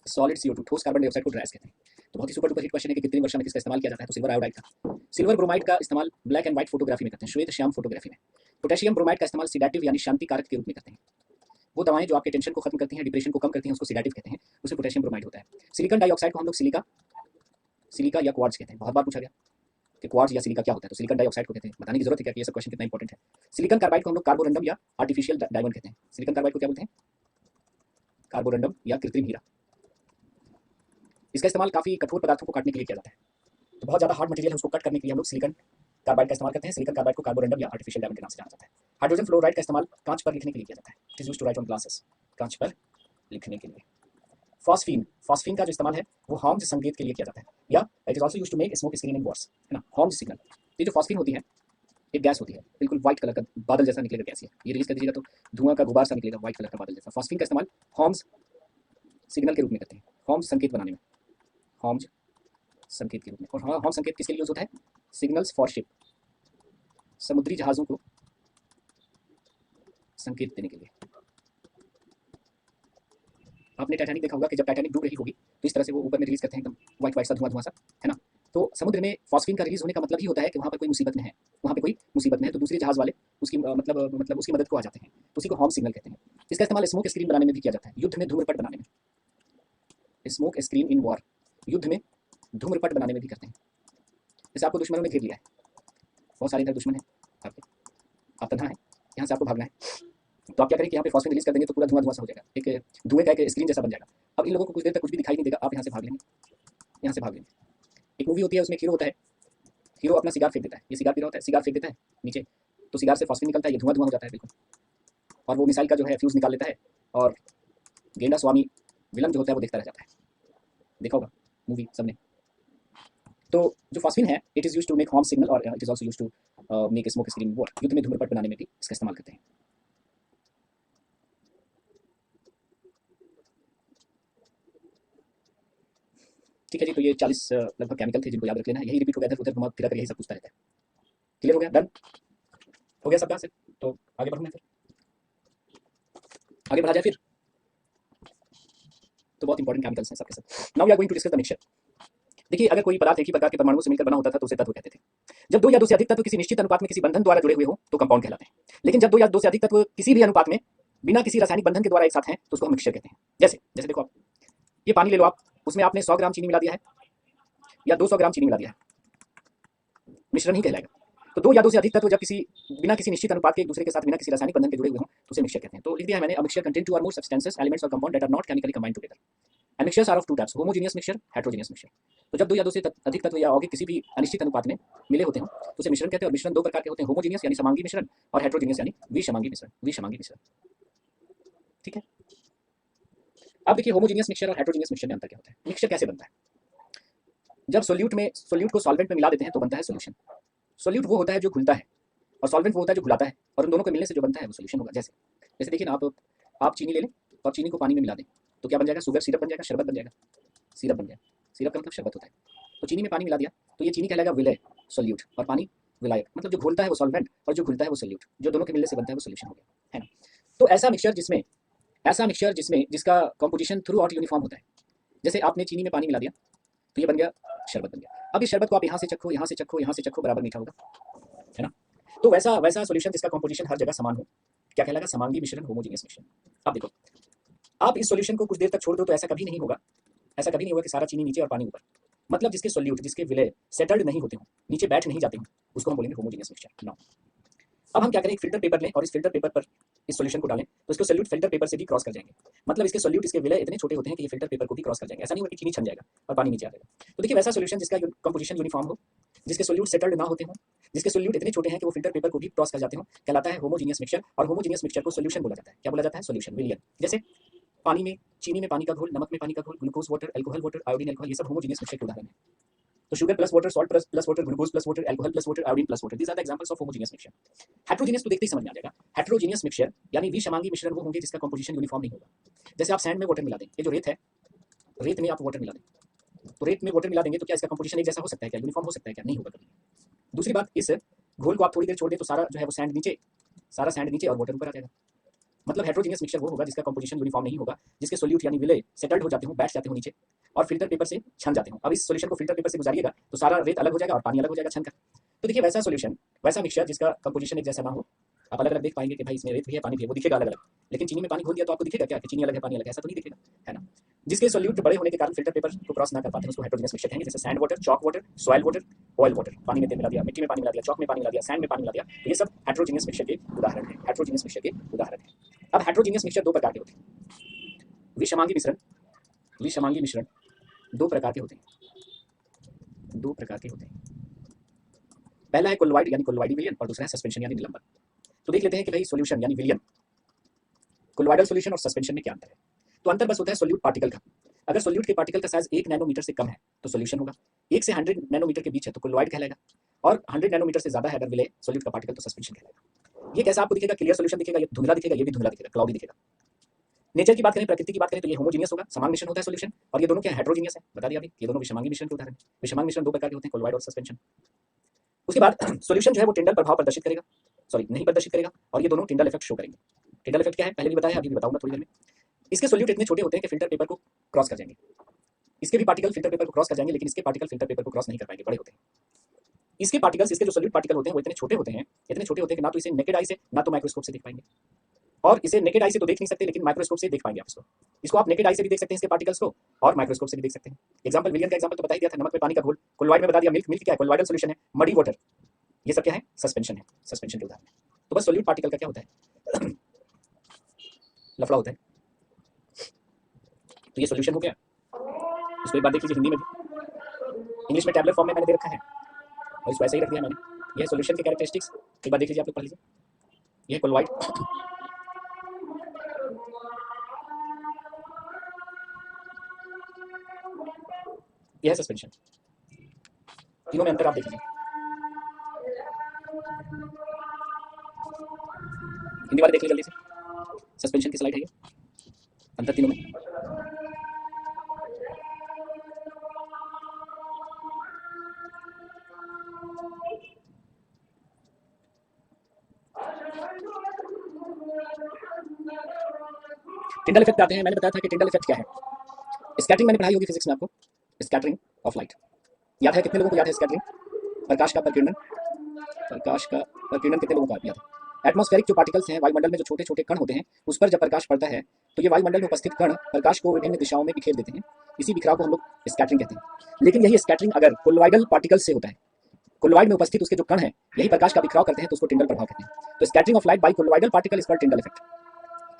सॉलिड CO2 ठोस कार्बन डाइऑक्साइड को ड्राई आइस कहते हैं। तो बहुत ही सुपर डुपर हिट क्वेश्चन है कि कृत्रिम वर्षा में किसका इस्तेमाल किया जाता है, तो सिल्वर आयोडाइड का। सिल्वर ब्रोमाइड का इस्तेमाल ब्लैक एंड व्हाइट फोटोग्राफी में करते हैं, श्वेत श्याम फोटोग्राफी में। पोटेशियम ब्रोमाइड का इस्तेमाल सिडेटिव यानी शांति कारक के रूप में करते हैं। वो दवाएं जो आपके टेंशन को खत्म करती हैं, डिप्रेशन को कम करती हैं, उसको सिडेटिव कहते हैं, उसमें पोटेशियम ब्रोमाइड होता है। सिलिकॉन डाइऑक्साइड को हम लोग सिलिका, सिलिका या क्वार्ट्ज कहते हैं। बहुत बार पूछा गया कि क्वार्ट्ज या सिलिका क्या होता है, तो सिलिकॉन डाइऑक्साइड को कहते हैं। बताने की जरूरत है क्या कि ये सब क्वेश्चन कितना इंपॉर्टेंट है। सिलिकॉन कार्बाइड को हम लोग कार्बोरंडम या आर्टिफिशियल डायमंड कहते हैं। सिलिकॉन कार्बाइड को क्या बोलते हैं, कार्बोरंडम या कृत्रिम हीरा। इसका इस्तेमाल काफी कठोर पदार्थों को काटने के लिए किया जाता है, तो बहुत ज्यादा हार्ड मटेरियल है उसको कट करने के लिए हम लोग सिलिकॉन कार्बाइड का इस्तेमाल करते हैं। सिलिकॉन कार्बाइड को कार्बोरंडम या आर्टिफिशियल डायमंड के नाम से जाना जाता है। हाइड्रोजन फ्लोराइड का इस्तेमाल कांच पर लिखने के लिए किया जाता है, it is used to write on glasses, कांच पर लिखने के लिए। फॉस्फीन, फॉस्फीन का जो इस्तेमाल है वो हॉर्म्स संकेत के लिए किया जाता है, या it is also used to make smoke screen in wars, है ना, हॉर्म्स सिग्नल। ये जो फॉस्फीन होती है एक गैस होती है, बिल्कुल व्हाइट कलर का बादल जैसा निकलेगा गैस, ये रिलीज कर दीजिएगा तो धुआं का गुबार सा निकलेगा, व्हाइट कलर का बादल जैसा। फॉस्फीन का इस्तेमाल हॉर्म्स सिग्नल के रूप में करते हैं, हॉर्म्स संकेत बनाने में, हॉर्म्स संकेत के रूप में। और हॉर्म संकेत किसके लिए यूज होता है, सिग्नल्स फॉर शिप, समुद्री जहाजों को संकेत देने के लिए। आपने टाइटैनिक देखा होगा कि जब टाइटैनिक डूब रही होगी तो इस तरह से वो ऊपर में रिलीज करते हैं एकदम व्हाइट व्हाइट सा धुआं धुआं सा, है ना। तो समुद्र में फॉस्फीन का रिलीज होने का मतलब ही होता है कि वहाँ पर कोई मुसीबत में है, वहाँ पे कोई मुसीबत में है, तो दूसरे जहाज वाले उसकी मतलब उसकी मदद को आ जाते हैं, उसी को हॉर्म सिग्नल कहते हैं। इसका इस्तेमाल स्मोक स्क्रीन बनाने में भी किया जाता है, युद्ध में धूम्रपट बनाने में, स्मोक स्क्रीन इन वॉर, युद्ध में धूम्रपट बनाने में भी करते हैं। जैसे आपको दुश्मनों ने घेर लिया है, बहुत सारे इधर दुश्मन है आपके, आप तन्हा है, यहाँ से आपको भागना है, तो आप क्या करें कि यहाँ पे फॉस्फेट रिलीज कर देंगे तो पूरा धुआं धुआं सा हो जाएगा, एक धुएं का एक स्क्रीन जैसा बन जाएगा। अब इन लोगों को कुछ देर तक कुछ भी दिखाई नहीं देगा, आप यहाँ से भाग लेंगे, यहाँ से भाग लेंगे। एक मूवी होती है उसमें हीरो होता है, हीरो अपना सिगार फेंक देता है, ये सिगार पी रहा होता है, सिगार फेंक देता है नीचे, तो सिगार से फॉस्फेट निकलता है, ये धुआं धुआं हो जाता है बिल्कुल, और वो मिसाइल का जो है फ्यूज निकाल लेता है, और गेंडा स्वामी विलन जो होता है वो देखता रह जाता है। देखा होगा मूवी सबने। तो जो फॉस्फीन है it is used to make Holme signal और it is also used to make smoke screen war, युद्ध में धूम्रपट बनाने में भी इसका इस्तेमाल करते हैं। ठीक है जी, तो ये 40 लगभग केमिकल थे जिनको याद रख लेना है, यही रिपीट हो गया, इधर उधर घुमा फिरा कर यही सब पूछता रहता है। क्लियर हो गया, डन हो गया सबका से, तो आगे बढ़ूँ मैं फिर, आगे बढ़ा जाए फिर, तो बहुत इंपॉर्टेंट केमिकल्स हैं सबके सब। Now we are going to discuss the mixture. देखिए, अगर कोई पदार्थ एक ही प्रकार के परमाणुओं से मिलकर बना होता था तो उसे तत्व कहते थे। जब दो या दो से अधिक तत्व किसी निश्चित अनुपात में किसी बंधन द्वारा जुड़े हुए हो तो कंपाउंड कहलाते हैं। लेकिन जब दो या दो से अधिक तत्व किसी भी अनुपात में बिना किसी रासायनिक बंधन के द्वारा एक साथ हैं तो उसको हम मिक्सचर कहते हैं। जैसे जैसे देखो, आप ये पानी ले लो, आप उसमें आपने 100 ग्राम चीनी मिला दिया है या 200 ग्राम चीनी मिला दिया है, मिश्रण ही कहलाएगा। तो दो या दो से अधिक तत्व जब किसी बिना किसी निश्चित अनुपात के एक दूसरे के साथ बिना किसी रासायनिक बंधन के जुड़े हुए हों तो उसे मिक्सचर कहते हैं। तो लिख दिया है मैंने, अ मिक्सचर कंटेन टू और मोर सब्सटेंसेस, एलिमेंट्स और compound that are not chemically combined together. And mixtures are of two types, homogeneous mixture, heterogeneous mixture. तो जब दो या दो से अधिक तत्व या यौगिक किसी भी अनिश्चित अनुपात में मिले होते हैं तो उसे मिश्रण कहते हैं। और मिश्रण दो प्रकार के होते हैं, होमोजेनियस यानी समांगी मिश्रण और हेटेरोजेनियस यानी विषमांगी मिश्रण, विषमांगी मिश्रण। ठीक है, अब देखिए होमोजेनियस मिक्सचर और हेटेरोजेनियस मिक्सचर में अंतर क्या होता है। मिक्सचर कैसे बनता है, जब सोल्यूट को सॉल्वेंट में मिला देते हैं तो बनता है सोल्यूशन। सोल्यूट वो होता है जो घुलता है और सॉल्वेंट वो होता है जो घुलाता है, और उन दोनों के मिलने से जो बनता है वो सोल्यूशन होगा। जैसे जैसे देखिए ना, आप चीनी ले लें और चीनी को पानी में मिला दें तो क्या बन जाएगा, शुगर सिरप बन जाएगा, शरबत बन जाएगा, सिरप बन जाएगा। सिरप का मतलब शरबत होता है। तो चीनी में पानी मिला दिया तो ये चीनी कहलाएगा विलय, सोल्यूट, और पानी विलायक, मतलब जो घुलता है वो सॉल्वेंट और जो घुलता है वो सोल्यूट, जो दोनों के मिलने से बनता है वो सोल्यूशन हो गया, है ना। तो ऐसा मिक्सचर जिसका कॉम्पोजिशन थ्रू आउट यूनिफॉर्म होता है। जैसे आपने चीनी में पानी मिला दिया तो ये बन गया शरबत बन गया। अब इस शरबत को आप यहाँ से चखो, यहाँ से चखो, यहाँ से चखो, बराबर मीठा होगा, है ना। तो वैसा वैसा सॉल्यूशन जिसका कॉम्पोजिशन हर जगह समान हो क्या कहलाएगा, समांगी मिश्रण, होमोजेनियस मिश्रण। अब देखो, आप इस सॉल्यूशन को कुछ देर तक छोड़ दो तो ऐसा कभी नहीं होगा, ऐसा कभी नहीं होगा कि सारा चीनी नीचे और पानी ऊपर। मतलब जिसके सोल्यूट, जिसके विलय सेटल्ड नहीं होते हो, नीचे बैठ नहीं जाते हो, उसको हम बोलेंगे होमोजेनियस मिक्सचर। नाउ अब हम क्या करें, एक फिल्टर पेपर लें और इस फिल्टर पेपर पर इस सॉल्यूशन को डालें तो इसको सोल्यूट फिल्टर पेपर से भी क्रॉस कर जाएंगे। मतलब इसके सोल्यूट, इसके विलय इतने छोटे होते हैं कि ये फिल्टर पेपर को भी क्रॉस कर जाएंगे। ऐसा नहीं होगा कि चीनी छन जाएगा और पानी नीचे आ जाएगा। तो देखिए, वैसा सॉल्यूशन जिसका कंपोजिशन यूनिफॉर्म हो, जिसके सोल्यूट सेटल्ड ना होते हो, जिसके सोल्यूट इतने छोटे हैं कि वो फिल्टर पेपर को भी क्रॉस कर जाते हो, कहलाता है होमोजेनियस मिक्सचर। और होमोजेनियस मिक्सचर को सोल्यूशन बोला जाता है। क्या बोला जाता है, सोल्यूशन, विलियन। जैसे पानी में, चीनी में पानी का घोल, नमक में पानी का घोल, glucose water, alcohol water, iodine alcohol, ये सब होमोजेनियस मिक्सचर के उदाहरण हैं। तो sugar plus water, salt plus water, glucose plus water, alcohol plus water, iodine plus water, these are the examples of homogeneous mixture. Heterogeneous तो देखते ही समझ में आ जाएगा। हेटेरोजेनियस मिक्सचर यानी विषमांगी मिश्रण वो होंगे जिसका कंपोजिशन यूनिफॉर्म नहीं होगा। जैसे आप सैंड में वाटर मिला दें, ये जो रेत है, रेत में आप वाटर मिला दें, तो रेत में वाटर मिला देंगे तो क्या इसका कंपोजिशन एक जैसा हो सकता है, क्या यूनिफॉर्म हो सकता है, क्या नहीं होगा कभी। दूसरी बात, इस घोल को आप थोड़ी देर छोड़ दें तो सारा जो है वो सैंड नीचे, सारा सैंड नीचे और वाटर ऊपर आ जाएगा। मतलब हेटेरोजेनियस मिक्सचर वो होगा जिसका कंपोजिशन यूनिफॉर्म नहीं होगा, जिसके सोल्यूट यानी विलय सेटल्ड हो जाते हो, बैठ जाते हो नीचे और फिल्टर पेपर से छन जाते हो। अब इस सॉल्यूशन को फिल्टर पेपर से गुजारिएगा तो सारा रेत अलग हो जाएगा और पानी अलग हो जाएगा छन कर। तो देखिए, वैसा सॉल्यूशन, वैसा मिक्सचर जिसका कंपोजिशन एक जैसा ना हो, आप अलग अलग देख पाएंगे कि भाई इसमें रेत भी है, पानी भी है, वो दिखेगा अलग अलग। लेकिन चीनी में पानी घोल दिया तो आपको दिखेगा क्या कि चीनी अलग है, पानी अलग है, ऐसा तो नहीं दिखेगा, है ना। जिसके सोल्यूट बड़े होने के कारण फिल्टर पेपर को क्रॉस ना कर पाते हैं उसको हेटेरोजेनियस मिक्सचर कहेंगे। जैसे sand water, chalk water, soil water, oil water, पानी में तेल मिला दिया, मिट्टी में पानी मिला दिया, चॉक में पानी मिला दिया, सैंड में पानी मिला दिया, तो ये सब हेटेरोजेनियस मिक्सचर के उदाहरण हैं, हेटेरोजेनियस मिक्सचर के उदाहरण हैं। अब हेटेरोजेनियस मिक्सचर दो प्रकार के होते हैं। विषमांगी मिश्रण, विषमांगी मिश्रण दो प्रकार के होते हैं, दो प्रकार के होते हैं। पहला है कोलोइड यानी कोलोइडी विलियन और दूसरा है सस्पेंशन यानी निलंबन। तो देख लेते हैं कि भाई सॉल्यूशन यानी विलियन, कोलोइडल सॉल्यूशन और सस्पेंशन में क्या अंतर है। तो अंतर बस होता है सोल्यूट पार्टिकल का। अगर सोल्यूट के पार्टिकल का साइज 1 नैनोमीटर से कम है तो सॉल्यूशन होगा, 1 से 100 नैनोमीटर के बीच है तो कोलोइड कहलाएगा, और 100 नैनोमीटर से ज्यादा है अगर विलय सोल्यूट का पार्टिकल तो सस्पेंशन कहलाएगा। ये कैसा आपको दिखेगा, क्लियर सॉल्यूशन दिखेगा, ये धुंधला दिखेगा, ये भी धुंधला दिखेगा, क्लाउडी दिखेगा। नेचर की बात करें, प्रकृति की बात करें तो ये होमोजेनियस होगा, समान मिश्रण होता है सॉल्यूशन, और ये दोनों क्या हेटेरोजेनियस है, बता दिया अभी, ये दोनों विषमांगी मिश्रण के उदाहरण। विषमांगी मिश्रण दो प्रकार के होते हैं, कोलोइड और सस्पेंशन। उसके बाद सॉल्यूशन जो है वो टिंडल प्रभाव प्रदर्शित करेगा, सॉरी नहीं प्रदर्शित करेगा, और ये दोनों टिंडल इफेक्ट शो करेंगे। टिंडल इफेक्ट क्या है पहले भी बताया, अभी भी बताऊंगा थोड़ी देर में। इसके सोल्यूट इतने छोटे होते हैं कि फिल्टर पेपर को क्रॉस कर जाएंगे, इसके भी पार्टिकल फिल्टर पेपर को क्रॉस कर जाएंगे, लेकिन इसके पार्टिकल फिल्टर पेपर को क्रॉस नहीं कर पाएंगे, बड़े होते हैं। इसके पार्टिकल्स, इसके जो सोल्यूट पार्टिकल होते हैं वो इतने छोटे होते हैं, इतने छोटे होते हैं कि ना तो इसे नेकेड आई से ना तो माइक्रोस्कोप से देख पाएंगे, और इसे नेकेड आई से तो देख नहीं सकते लेकिन माइक्रोस्कोप से देख पाएंगे आप इसको आप नेकेड आई से भी देख सकते हैं इसके पार्टिकल्स को, और माइक्रोस्कोप से भी देख सकते हैं। एग्जांपल विलियन का एग्जांपल तो बता ही दिया था, नमक में पानी का घोल, कोलोइड में बता दिया, मिल्क, मिल्क क्या है, कोलोइडल सॉल्यूशन है, मडी वाटर, ये सब क्या है, सस्पेंशन है, सस्पेंशन के उदाहरण है। तो बस सोल्यूट पार्टिकल का क्या होता है, लफड़ा होता है। तो ये सॉल्यूशन हो गया, इसको एक बार देख लीजिए हिंदी में भी, इंग्लिश में टैबलेट फॉर्म में मैंने दे रखा है और इसको ऐसे ही रख दिया मैंने। यह सॉल्यूशन के कैरेक्टरिस्टिक्स एक बार देख लीजिए, आप लोग पढ़ लीजिए। यह कोलोइड, यह है सस्पेंशन, तीनों में अंतर आप देख लीजिए। हिंदी वाले देख लीजिए जल्दी से, सस्पेंशन की स्लाइड है ये, अंतर तीनों में। टिंडल इफेक्ट आते हैं। मैंने बताया था कि टिंडल इफेक्ट क्या है। स्कैटरिंग मैंने पढ़ाई होगी फिजिक्स में आपको, स्कैटरिंग ऑफ लाइट याद है? कितने लोगों को याद है स्कैटरिंग? प्रकाश का प्रकीर्णन, प्रकाश का प्रकीर्णन कितने लोगों को याद है? एटमॉस्फेरिक जो पार्टिकल्स हैं, वायुमंडल में जो छोटे छोटे कण होते हैं, उस पर जब प्रकाश पड़ता है तो ये वायुमंडल में उपस्थित कण प्रकाश को विभिन्न दिशाओं में बिखेर देते हैं। इसी बिखराव को हम लोग स्कैटरिंग कहते हैं। लेकिन यही स्कैटरिंग अगर कोलॉइडल पार्टिकल्स से होता है, कोलॉइड में उपस्थित उसके जो कण हैं यही प्रकाश का बिखराव करते हैं, तो उसको टिंडल प्रभाव कहते हैं। तो scattering of light by colloidal particle is called Tyndall effect,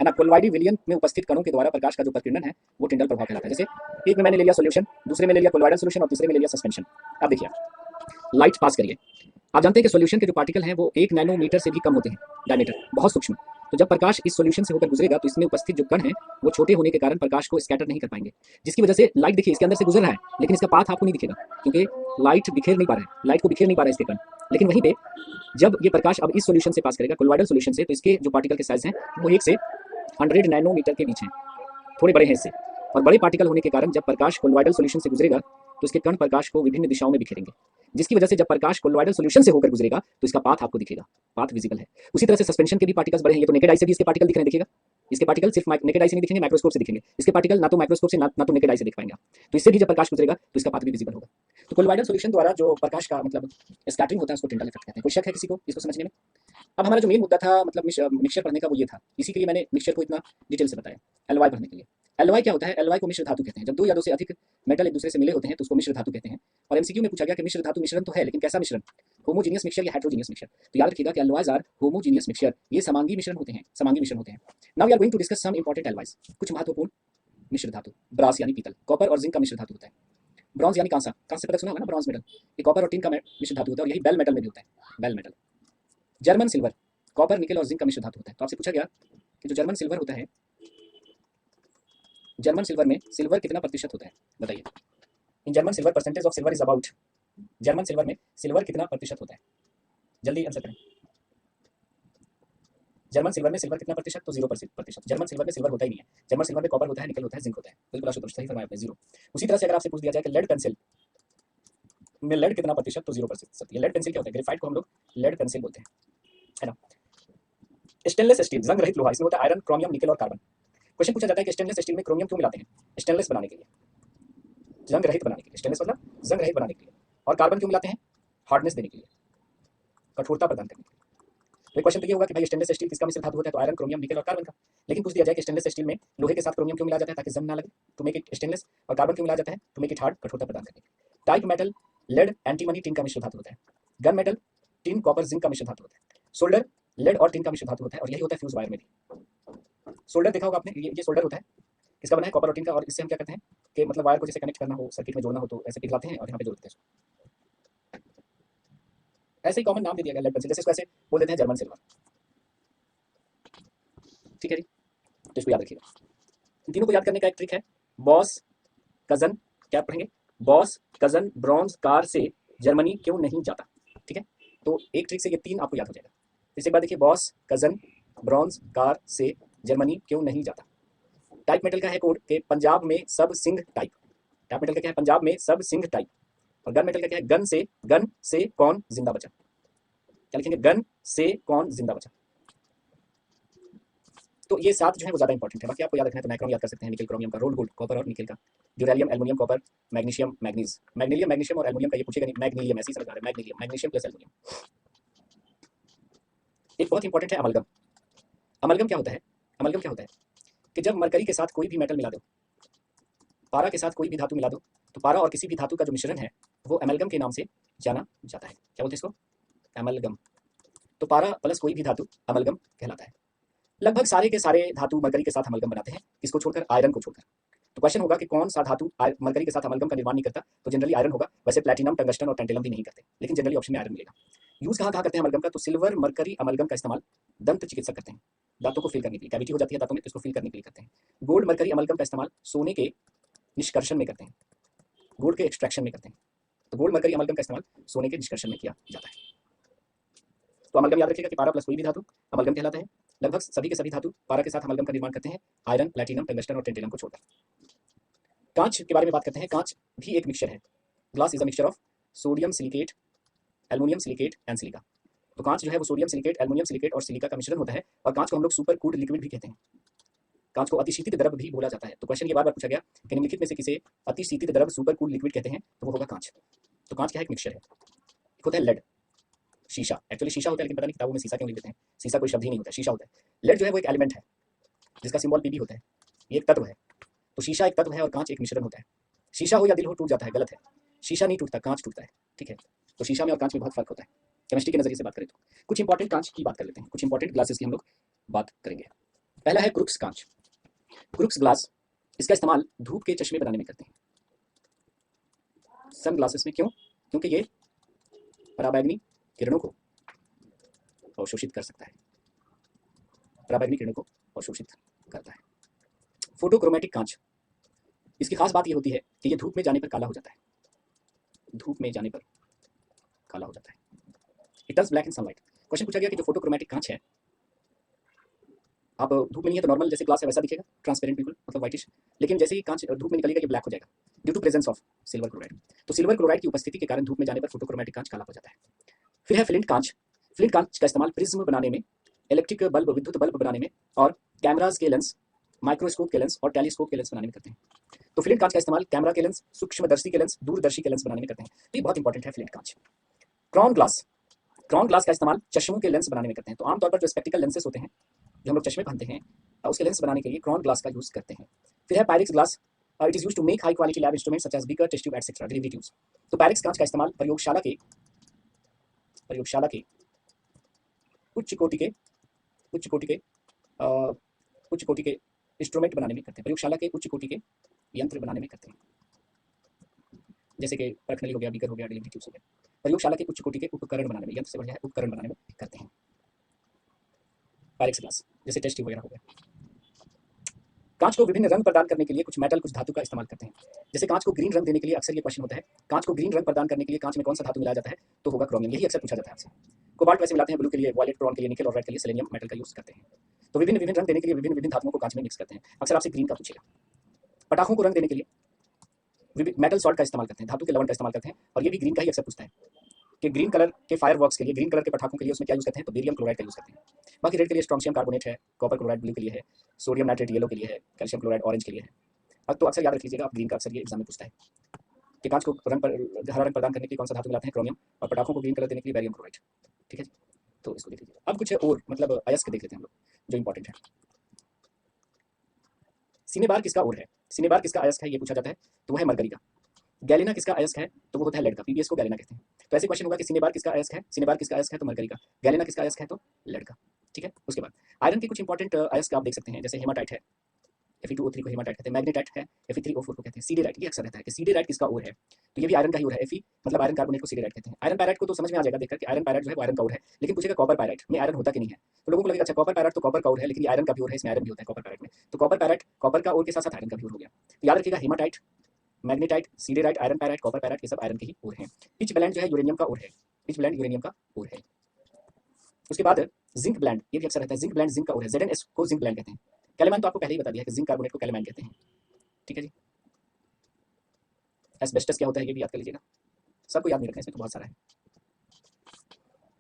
है ना। कोलॉइडी विलयन में उपस्थित कणों के द्वारा प्रकाश का जो प्रकीर्णन है वो टिंडल प्रभाव कहलाता है। जैसे एक में मैंने ले लिया सॉल्यूशन, दूसरे में ले लिया कोलॉइडल सॉल्यूशन और तीसरे में ले लिया सस्पेंशन। अब देखिए लाइट पास करिए, आप जानते हैं कि सॉल्यूशन के जो पार्टिकल हैं वो 1 नैनोमीटर से भी कम होते हैं डायमीटर, बहुत सूक्ष्म। तो जब प्रकाश इस सॉल्यूशन से होकर गुजरेगा तो इसमें उपस्थित जो कण हैं वो छोटे होने के कारण प्रकाश को स्कैटर नहीं कर पाएंगे, जिसकी वजह से लाइट देखिए इसके अंदर से गुजर रहा है लेकिन इसका पाथ आपको नहीं दिखेगा, क्योंकि लाइट बिखेर नहीं पा रहा है, लाइट को बिखेर नहीं पा रहा है इसके कण। लेकिन वहीं पे जब ये प्रकाश अब इस सॉल्यूशन से पास करेगा, कोलॉइडल सॉल्यूशन से, तो इसके जो पार्टिकल के साइज हैं वो 1 से 100 नैनोमीटर के बीच हैं, थोड़े बड़े हैं इससे। और बड़े पार्टिकल होने के कारण जब प्रकाश कोलॉइडल सॉल्यूशन से गुजरेगा तो इसके कण प्रकाश को विभिन्न दिशाओं में बिखेरेंगे, जिसकी वजह से जब प्रकाश कोलॉइडल सॉल्यूशन से होकर गुजरेगा तो इसका पाथ आपको दिखेगा, पाथ विजिबल है। उसी तरह से सस्पेंशन के भी पार्टिकल्स बड़े हैं, ये तो नेकेड आई से भी इसके पार्टिकल दिख रहे हैं, देखिएगा इसके पार्टिकल सिर्फ नेकेड आई से नहीं दिखेंगे, माइक्रोस्कोप से दिखेंगे। इसके पार्टिकल ना तो माइक्रोस्कोप से ना तो नेकेड आई से दिख पाएंगे, तो इससे भी जब प्रकाश गुजरेगा तो इसका पाथ भी विजिबल होगा। तो कोलॉइडल सॉल्यूशन द्वारा जो प्रकाश का मतलब स्कैटरिंग होता है उसको टिंडल इफेक्ट कहते हैं। कोई शक है किसी को इसको समझने में? अब हमारा जो मेन मुद्दा था मतलब मिक्सचर पढ़ने का वो ये था, इसी के लिए मैंने मिक्सचर को इतना डिटेल से बताया। एलवाई पढ़ने के लिए, एलवाई क्या होता है? एलवाई को मिश्र धातु कहते हैं। जब दो या दो से अधिक मेटल एक दूसरे से मिले होते हैं तो उसको मिश्र धातु कहते हैं। और एमसीक्यू में पूछा गया कि मिश्र धातु मिश्रण तो है लेकिन कैसा मिश्रण, होमोजीनियस मिक्सचर या हेटेरोजीनियस मिक्सचर? तो याद रखिएगा कि एलवाइज आर होमोजीनियस मिक्सचर, ये समांगी मिश्रण होते हैं, समांगी मिश्रण होते हैं। Now we are going to discuss some important alloys, कुछ महत्वपूर्ण मिश्र धातु। ब्रास यानी पीतल, कॉपर और जिंक का मिश्र धातु होता है। ब्रॉन्ज यानी कांसा, कांस्य पदक सुना होगा ना, ब्रॉन्ज मेटल, ये कॉपर और टिन का मिश्र धातु होता है और यही बेल मेटल में भी होता है, bell metal. German silver, copper nickel और जिंक का मिश्र धातु होता है। तो आपसे पूछा गया कि जो जर्मन सिल्वर होता है, जर्मन सिल्वर में सिल्वर कितना प्रतिशत होता है बताइए? In German silver percentage of silver is about, German silver में सिल्वर कितना प्रतिशत होता है? जल्दी आंसर करें। जर्मन सिल्वर में सिल्वर कितना प्रतिशत? तो 0%। जर्मन सिल्वर में सिल्वर होता ही नहीं है। जर्मन सिल्वर में कॉपर होता है, निकल होता है, जिंक होता है। बिल्कुल आशुतोष सही फरमाया आपने, 0। उसी तरह से अगर आपसे पूछ दिया जाए कि लेड पेंसिल में लेड कितना प्रतिशत, तो 0%। ये लेड पेंसिल क्या होता है? ग्रेफाइट को हम लोग लेड पेंसिल बोलते हैं, है ना। स्टेनलेस स्टील, जंग रहित लोहा, इसमें होता है आयरन, क्रोमियम, निकल और कार्बन। क्वेश्चन पूछा जाता है कि स्टेनलेस स्टील में क्रोमियम क्यों मिलाते हैं? स्टेनलेस बनाने के लिए, जंग रहित बनाने के लिए। स्टेनलेस मतलब जंग रहित बनाने के लिए। और कार्बन क्यों मिलाते हैं? हार्डनेस देने के लिए, कठोरता प्रदान करने के लिए। तो क्वेश्चन तो ये होगा कि भाई स्टेनलेस स्टील किसका मिश्र धातु होता है? तो आयरन, क्रोमियम, निकल और कार्बन का। लेकिन पूछ दिया जाए कि स्टेनलेस स्टील में लोहे के साथ क्रोमियम क्यों मिलाया जाता है? ताकि जंग ना लगे, टू मेक इट स्टेनलेस। और कार्बन क्यों मिलाया जाता है? टू मेक इट हार्ड, कठोरता प्रदान करने के लिए। Type metal, lead, antimony, tin का मिश्र धातु होता है। Gun metal, tin, copper, zinc का मिश्र धातु होता है। सोल्डर, लेड और टिन का मिश्र धातु होता है और यही होता है फ्यूज वायर में भी। सोल्डर देखा होगा आपने, ये सोल्डर होता है, किसका बना है? कॉपर और टिन का। और इससे हम क्या करते हैं कि मतलब वायर को जैसे कनेक्ट करना हो, सर्किट में जोड़ना हो तो ऐसे पिघलाते हैं और यहाँ पे जोड़ते हैं। ऐसे ही कॉमन नाम दे दिया गया लेड पेंसिल, जैसे इसको ऐसे बोल देते हैं जर्मन सिल्वर, ठीक है जी। तो इसको याद रखिएगा। इन तीनों को याद करने का एक ट्रिक है, बॉस कजन, क्या पढ़ेंगे? बॉस कजन ब्रॉन्ज कार से जर्मनी क्यों नहीं जाता, ठीक है। तो एक ट्रिक से ये 3 आपको याद हो जाएगा। इस एक बार देखिए, बॉस कजन ब्रॉन्ज कार से जर्मनी क्यों नहीं जाता। टाइप मेटल का है कोड के पंजाब में सब सिंह टाइप, टाइप मेटल का क्या है? पंजाब में सब सिंह टाइप। और गन मेटल का क्या है? गन से कौन जिंदा बचा। क्या लिखेंगे? गन से कौन जिंदा बचा। तो ये 7 जो है वो ज्यादा इंपॉर्टेंट है। बाकी आपको याद रखना है तो नाइक्रोम याद कर सकते हैं, निकल क्रोमियम का, रोल्ड गोल्ड कॉपर और निकल का, duralumin aluminium copper, magnesium manganese, magnalium magnesium और एल्युमिनियम का ये पूछेगा नहीं, मैग्नीलियम ऐसे ही समझ आ रहा है, मैग्नीलियम मैग्नीशियम प्लस एल्युमिनियम। एक बहुत इंपॉर्टेंट है अमलगम। अमलगम क्या होता है? अमलगम क्या होता है कि जब मरकरी के साथ कोई भी मेटल मिला दो, पारा के साथ कोई भी धातु मिला दो, तो पारा और किसी भी धातु का जो मिश्रण है वो अमलगम के नाम से जाना जाता है। क्या बोलते हैं इसको? अमलगम। तो पारा प्लस कोई भी धातु अमलगम कहलाता है। लगभग सारे के सारे धातु मरकरी के साथ अमलगम बनाते हैं, इसको छोड़कर, आयरन को छोड़कर। तो क्वेश्चन होगा कि कौन सा धातु मरकरी के साथ अमलगम का निर्माण नहीं करता? तो जनरली आयरन होगा। वैसे प्लैटिनम, टंगस्टन और टेंटेलम भी नहीं करते, लेकिन जनरली ऑप्शन में आयरन मिलेगा। यूज कहाँ कहाँ करते हैं अमलगम का? तो सिल्वर मरकरी अमलगम का इस्तेमाल दंत चिकित्सक करते हैं, दांतों को फिल करने के लिए, कैविटी हो जाती है दांतों में तो इसको फिल करने के लिए करते हैं। गोल्ड मरकरी अमलगम का इस्तेमाल सोने के निष्कर्षण में करते हैं, गोल्ड के एक्सट्रैक्शन में करते हैं। तो गोल्ड मरकरी अमलगम का इस्तेमाल सोने के निष्कर्षण में किया जाता है। तो अमलगम याद रखिएगा कि पारा प्लस कोई भी धातु अमलगम कहलाता है। लगभग सभी के सभी धातु पारा के साथ अमलगम का निर्माण करते हैं, आयरन, प्लैटिनम, टंगस्टन और टेंटेलम को छोड़कर। कांच के बारे में बात करते हैं। कांच भी एक मिक्सचर है। Glass is a mixture of sodium silicate, aluminium silicate and silica. तो कांच जो है वो सोडियम सिलिकेट, एल्युमिनियम सिलिकेट और सिलिका का मिश्रण होता है। और कांच को हम लोग सुपर कूल्ड लिक्विड भी कहते हैं। कांच को अतिशीतित द्रव भी बोला जाता है। तो क्वेश्चन ये बार बार पूछा गया कि निम्नलिखित में से किसे अतिशीतित द्रव सुपर कूल लिक्विड कहते हैं, तो वो होगा कांच। तो कांच क्या है, एक मिक्सचर है। एक होता है लेड, शीशा, एक्चुअली शीशा होता है लेकिन पता नहीं किताबों में शीशा क्यों लिख देते हैं, शीशा कोई शब्द ही नहीं होता है, शीशा होता है। लेड जो है वो एक एलिमेंट है जिसका सिंबल पीबी होता है, ये एक तत्व है। तो शीशा एक तत्व है और कांच एक मिश्रण होता है। शीशा हो या दिल हो टूट जाता है, गलत है, शीशा नहीं टूटता, कांच टूटता है, ठीक है। तो शीशा में और कांच में बहुत फर्क होता है केमिस्ट्री के नजरिए से बात करें तो। कुछ इंपॉर्टेंट कांच की बात कर लेते हैं, कुछ इंपॉर्टेंट ग्लासेस की हम लोग बात करेंगे। पहला है क्रुक्स कांच, क्रुक्स ग्लास। इसका इस्तेमाल धूप के चश्मे बनाने में करते हैं, सन ग्लासेस में। क्यों? क्योंकि ये पराबैंगनी किरणों को अवशोषित कर सकता है, पराबैंगनी किरणों को अवशोषित करता है। फोटोक्रोमैटिक कांच, इसकी खास बात ये होती है कि ये धूप में जाने पर काला हो जाता है, धूप में जाने पर काला हो जाता है। It turns black in sunlight. Question पूछा गया कि जो फोटोक्रोमैटिक कांच है, आप धूप में नहीं है तो नॉर्मल जैसे ग्लास है वैसा दिखेगा, ट्रांसपेरेंट बिल्कुल, मतलब व्हाइटिश, लेकिन जैसे ही कांच धूप में निकलेगा ये ब्लैक हो जाएगा due to presence of silver chloride. तो सिल्वर क्लोराइड की उपस्थिति के कारण धूप में जाने पर फोटोक्रोमैटिक कांच काला हो जाता है। फिर है फ्लिंट कांच। फ्लिंट कांच का इस्तेमाल प्रिज्म बनाने में, इलेक्ट्रिक बल्ब, विद्युत बल्ब बनाने में, और कैमराज के लेंस, माइक्रोस्कोप के लेंस और टेलीस्कोप के लेंस बनाने में करते हैं। तो फ्लिंट कांच का इस्तेमाल कैमरा के लेंस, सूक्ष्मदर्शी के लेंस, दूरदर्शी के लेंस बनाने में करते हैं। तो ये बहुत इंपॉर्टेंट है फ्लिंट कांच। क्राउन ग्लास, क्राउन ग्लास का इस्तेमाल चश्मों के लेंस बनाने में करते हैं। तो आमतौर पर जो स्पेक्टिकल लेंसेस होते हैं जो हम लोग चश्मे पहनते हैं, उसके लेंस बनाने के लिए क्राउन ग्लास का यूज करते हैं। फिर है Pyrex glass. It is used to make high quality lab instruments such as beaker, test tube etcetera, delivery tubes. तो पायरेक्स कांच का इस्तेमाल प्रयोगशाला के उच्च कोटि के उच्च कोटि के अ, उच्च कोटि के इंस्ट्रूमेंट बनाने में करते हैं, प्रयोगशाला के उच्च कोटि के यंत्र बनाने में करते हैं, जैसे कि परखनली हो गया, बीकर हो गया, डिलीवरी ट्यूब्स हो गया। प्रयोगशाला के उच्च कोटि के उपकरण बनाने में, यंत्र से बढ़िया है, उपकरण बनाने में करते हैं पायरेक्स ग्लास, जैसे टेस्ट ट्यूब वगैरह हो गया। कांच को विभिन्न रंग प्रदान करने के लिए कुछ मेटल, कुछ धातु का इस्तेमाल करते हैं। जैसे कांच को ग्रीन रंग देने के लिए अक्सर ये क्वेश्चन होता है, कांच को ग्रीन रंग प्रदान करने के लिए कांच में कौन सा धातु मिलाया जाता है, तो होगा क्रोमियम, यही अक्सर पूछा जाता है आपसे। कोबाल्ट वैसे मिलाते हैं ब्लू के लिए, वायलेट ब्राउन के लिए निकल, और रेड के लिए सेलेनियम मेटल का यूज करते हैं। तो विभिन्न विभिन्न रंग देने के लिए विभिन्न विभिन्न धातुओं को कांच में मिक्स करते हैं। अक्सर आपसे ग्रीन का पूछेगा। पटाखों को रंग देने के लिए मेटल सॉल्ट का इस्तेमाल करते हैं, धातु के लवण का इस्तेमाल करते हैं, और ये भी ग्रीन का ही अक्सर पूछता है कि ग्रीन कलर के फायरवर्क्स के लिए, ग्रीन कलर के पटाखों के लिए उसमें क्या यूज करते हैं, तो बेरियम क्लोराइड का यूज करते हैं। बाकी रेड के लिए स्ट्रोंशियम कार्बोनेट है, कॉपर क्लोराइड ब्लू के लिए है, सोडियम नाइट्रेट येलो के लिए है, कैल्शियम क्लोराइड ऑरेंज के लिए है। अब तो अक्सर याद रख लीजिएगा आप, ग्रीन का अक्सर ये एग्जाम में पूछता है कि कांच को हरा रंग प्रदान करने के लिए कौन सा धातु मिलाते हैं, क्रोमियम, और पटाखों को ग्रीन कलर देने के लिए बेरियम क्लोराइड, ठीक है जी। तो इसको देख लीजिए। अब कुछ और मतलब अयस्क देख लेते हैं हम लोग जो इंपॉर्टेंट है। सिनेबार किसका और है, सिनेबार किसका अयस्क है ये पूछा जाता है, तो वो है मरकरी का। गैलेना किसका अयस्क है, तो वो होता है लेड का, पीबीएस को गैलेना कहते हैं। तो ऐसे क्वेश्चन होगा कि सिनेबार किसका अयस्क है, सिनेबार किसका अयस्क है, तो मरकरी का। गैलेना किसका अयस्क है, तो लेड का, ठीक है। उसके बाद आयरन के कुछ इंपॉर्टेंट अयस्क आप देख सकते हैं, जैसे हेमाटाइट है, Fe2O3 को हेमाटाइट कहते हैं, मैग्नेटाइट है, Fe3O4 को कहते हैं, सीडेराइट, ये अक्सर रहता है कि सीडेराइट किसका और है, तो ये भी आयरन का ही और है। Fe मतलब आयरन कार्बोनेट को सीडेराइट कहते हैं। आयरन पायराइट को तो समझ में आ जाएगा देखकर कि आयरन पायराइट जो है वो आयरन का और है, लेकिन पूछेगा कॉपर पायराइट में आयरन होता कि नहीं है, तो लोगों को लगेगा अच्छा कॉपर पायराइट तो कॉपर का और है, लेकिन आयरन का भी और है, इसमें आयरन भी होता है कॉपर पायराइट में। तो कॉपर पायराइट कॉपर का और के साथ साथ आयरन का भी और हो गया। तो याद रखिएगा haematite, magnetite, siderite, iron pyrite, copper pyrite, ये सब आयरन के ही और हैं। पिच ब्लेंड जो है यूरेनियम का और है, पिच ब्लेंड यूरेनियम का और है। उसके बाद जिंक ब्लेंड, ये भी अक्सर रहता है, जिंक ब्लेंड जिंक का और है, ZnS को जिंक ब्लेंड कहते हैं। कैलेमैन तो आपको पहले ही बता दिया कि जिंक कार्बोनेट को कैलेमैन कहते हैं, ठीक है जी। एस्बेस्टस क्या होता है ये भी याद कर लीजिएगा, सबको याद नहीं रखना, इसमें तो बहुत सारा है।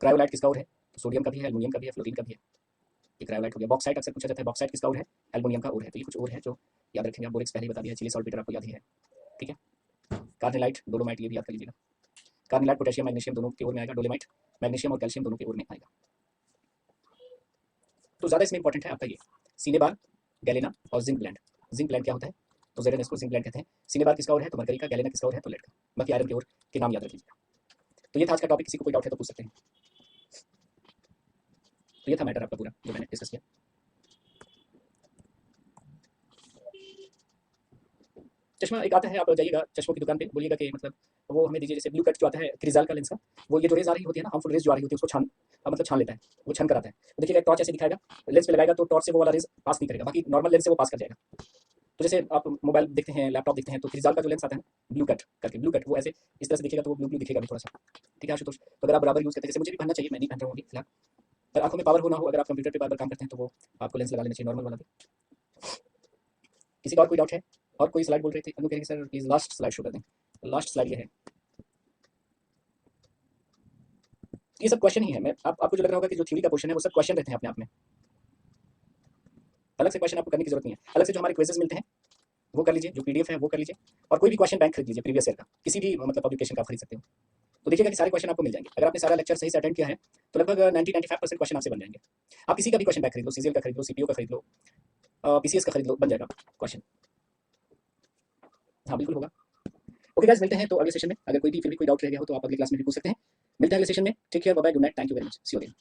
क्रायोलाइट किसका और है, तो सोडियम का भी है, एल्युमिनियम का भी है, फ्लोरीन का भी है, ये क्रायोलाइट हो गया। बॉक्साइट अक्सर पूछा जाता है, बॉक्साइट किसका और है, एल्युमिनियम का और है। तो ये कुछ और है जो याद रखेंगे आप, बोरिक्स पहले ही बता दिया, चिली सॉल्ट आपको याद ही है, ठीक है। कार्नेलाइट, डोलोमाइट, ये भी याद कर लीजिएगा। कार्नेलाइट पोटेशियम मैग्नीशियम दोनों के ओर में आएगा, डोलोमाइट मैग्नीशियम और कैल्शियम दोनों के ओर में आएगा। तो ज़्यादा इसमें इंपॉर्टेंट है आपका ये सिनेबार, गैलेना और जिंक ब्लेंड। जिंक ब्लेंड क्या होता है, तो ZnS को जिंक ब्लेंड कहते हैं। सिनेबार किसका और है, तो मरकरी का। गैलेना किसका और है, तो लेड का। बाकी आयरन के और के नाम याद रख लीजिएगा। तो ये था आज का टॉपिक, किसी को कोई डाउट है तो पूछ सकते हैं। तो ये था मैटर आपका पूरा जो मैंने डिस्कस किया। चश्मा एक आता है, आप जाइएगा चश्मों की दुकान पे, बोलिएगा कि मतलब वो हमें दीजिए, जैसे ब्लू कट जो आता है क्रिजाल का लेंस का, वो ये जो रेज आ रही होती है ना, हार्मफुल रेज जो आ रही होती है उसको मतलब छान लेता है, वो छान कराता है। तो देखिएगा टॉर्च ऐसे दिखाएगा, लेंस पे लगाएगा तो टॉर्च से वो वाला रेज पास नहीं करेगा, बाकी नॉर्मल लेंस से वो पास कर जाएगा। तो जैसे आप मोबाइल देखते हैं, लैपटॉप देखते हैं, तो क्रिजाल का जो लेंस आता है ब्लू कट करके, ब्लू कट वो ऐसे इस तरह से दिखेगा, तो वो ब्लू ब्लू दिखेगा भी थोड़ा सा, ठीक है आशुतोष। तो अगर आप बराबर यूज़ करते हैं, जैसे मुझे भी पहनना चाहिए, मैं नहीं पहन रहा हूँ अभी फिलहाल, पर आंखों में पावर हो ना हो, अगर आप कंप्यूटर पे बार बार काम करते हैं तो वो आपको लेंस लगा लेना चाहिए, नॉर्मल वाला भी। किसी का और कोई डाउट है, और कोई स्लाइड बोल रहे थे, अनु कह रहे sir please last slide show कर दें। लास्ट स्लाइड ये है, ये सब क्वेश्चन ही है। मैं आपको जो लग रहा होगा कि जो थ्योरी का क्वेश्चन है वो सब क्वेश्चन रहते हैं अपने आप में, अलग से क्वेश्चन आपको करने की जरूरत नहीं है। अलग से जो हमारे क्विजेस मिलते हैं वो कर लीजिए, जो पीडीएफ है वो कर लीजिए, और कोई भी क्वेश्चन बैंक खरीद लीजिए प्रीवियस ईयर का, किसी भी मतलब पब्लिकेशन का आप खरीद सकते हो। तो देखिएगा कि सारे क्वेश्चन आपको मिल जाएंगे। अगर आपने सारा लेक्चर सही से अटेंड किया है तो लगभग 90-95% क्वेश्चन आपसे बन जाएंगे। आप किसी का भी क्वेश्चन बैंक खरीद लो, सीजीएल का खरीद लो, सीपीओ का खरीद लो, पीसीएस का खरीद लो, बन जाएगा क्वेश्चन। हाँ बिल्कुल होगा। ओके गाइस, मिलते हैं तो अगले सेशन में। अगर कोई भी फिर भी कोई डाउट रह गया हो तो आप अगली क्लास में भी पूछ सकते हैं। मिलते हैं अगले सेशन में। Take care, bye bye, good night, thank you very much, see you again.